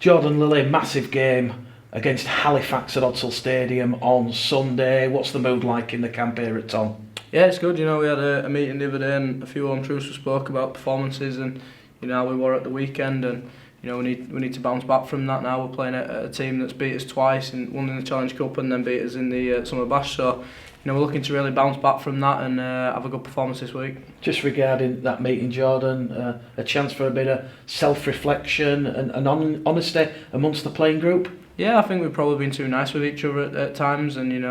Jordan Lilley, massive game against Halifax at Odsal Stadium on Sunday. What's the mood like in the camp here at Tom? Yeah, it's good. We had a meeting the other day and a few home truths we spoke about performances and how we were at the weekend, and we need to bounce back from that now. We're playing a team that's beat us twice, and won in the Challenge Cup and then beat us in the Summer Bash. So we're looking to really bounce back from that and have a good performance this week. Just regarding that meeting, Jordan, a chance for a bit of self-reflection and honesty amongst the playing group? Yeah, I think we've probably been too nice with each other at times, and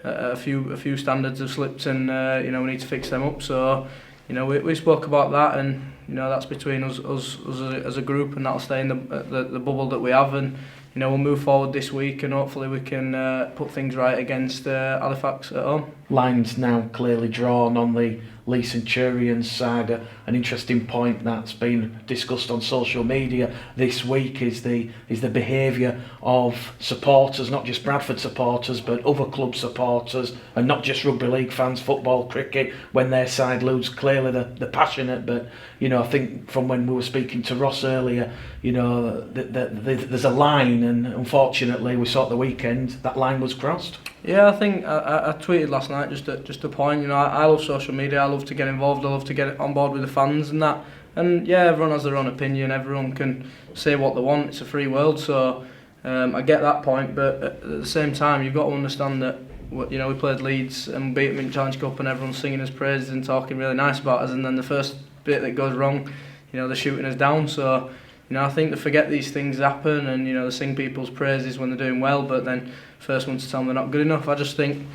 a few standards have slipped, and we need to fix them up. So we spoke about that, and that's between us as a group, and that'll stay in the bubble that we have, and we'll move forward this week, and hopefully we can put things right against Halifax at home. Lines now clearly drawn on the Lee Centurion saga. An interesting point that's been discussed on social media this week is the behaviour of supporters, not just Bradford supporters but other club supporters, and not just rugby league fans, football, cricket, when their side lose. Clearly they're passionate, but I think from when we were speaking to Ross earlier, there's a line, and unfortunately we saw at the weekend that line was crossed. Yeah, I think I tweeted last night just a point. I love social media. I love to get involved. I love to get on board with the fans and that. And yeah, everyone has their own opinion. Everyone can say what they want. It's a free world. So I get that point. But at the same time, you've got to understand that we played Leeds and beat them in Challenge Cup, and everyone's singing us praises and talking really nice about us. And then the first bit that goes wrong, they're shooting us down. So I think they forget these things happen, and they sing people's praises when they're doing well, but then first one to tell them they're not good enough. I just think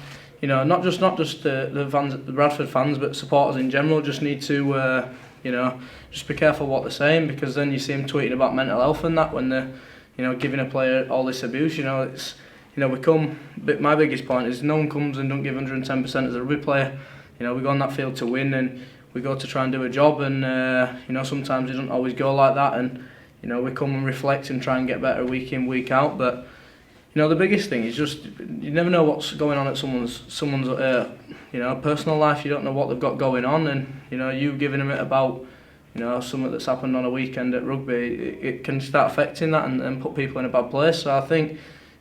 not just the fans, the Bradford fans, but supporters in general just need to just be careful what they're saying, because then you see them tweeting about mental health and that when they're giving a player all this abuse. It's my biggest point is no one comes and don't give 110% as a rugby player. We go on that field to win, and we go to try and do a job, and sometimes it doesn't always go like that, and we come and reflect and try and get better week in, week out. But the biggest thing is just you never know what's going on at someone's personal life. You don't know what they've got going on, and you giving them it about something that's happened on a weekend at rugby, it can start affecting that and put people in a bad place. So I think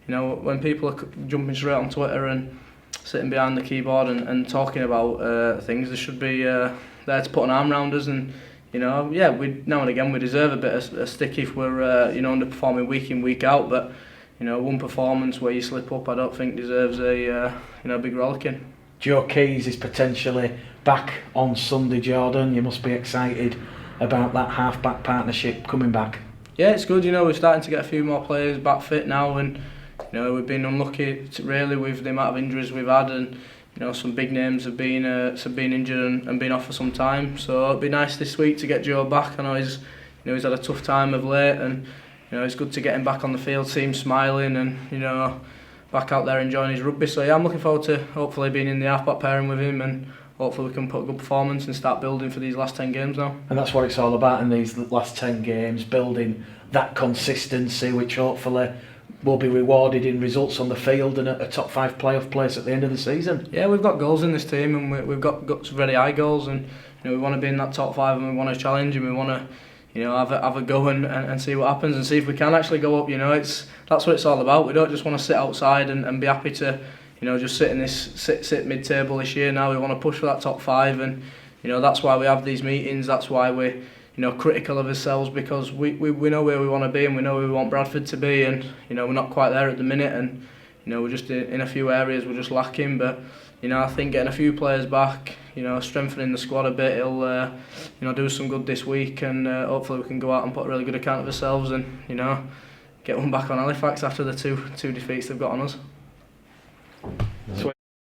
when people are jumping straight on Twitter and sitting behind the keyboard and talking about things, they should be there to put an arm around us. And we now and again we deserve a bit of a stick if we're underperforming week in, week out, but one performance where you slip up I don't think deserves a big rollicking. Joe Keys is potentially back on Sunday, Jordan. You must be excited about that half-back partnership coming back. Yeah, it's good. We're starting to get a few more players back fit now, and we've been unlucky really with the amount of injuries we've had, and some big names have been injured and been off for some time. So it'd be nice this week to get Joe back. I know he's had a tough time of late, and it's good to get him back on the field, see him smiling, and back out there enjoying his rugby. So yeah, I'm looking forward to hopefully being in the half-back pairing with him, and hopefully we can put a good performance and start building for these last 10 games now. And that's what it's all about in these last 10 games, building that consistency, which hopefully will be rewarded in results on the field and a top 5 playoff place at the end of the season. Yeah, we've got goals in this team, and we've got some very high goals, and we want to be in that top 5, and we want to challenge, and we want to have a go and see what happens, and see if we can actually go up. That's what it's all about. We don't just want to sit outside and be happy to just sit in sit mid-table this year. Now we want to push for that top 5, and that's why we have these meetings. That's why we're critical of ourselves, because we know where we want to be, and we know where we want Bradford to be, and we're not quite there at the minute, and we're just in a few areas we're just lacking. But I think getting a few players back, strengthening the squad a bit, it'll do some good this week, and hopefully we can go out and put a really good account of ourselves, and get one back on Halifax after the two defeats they've got on us.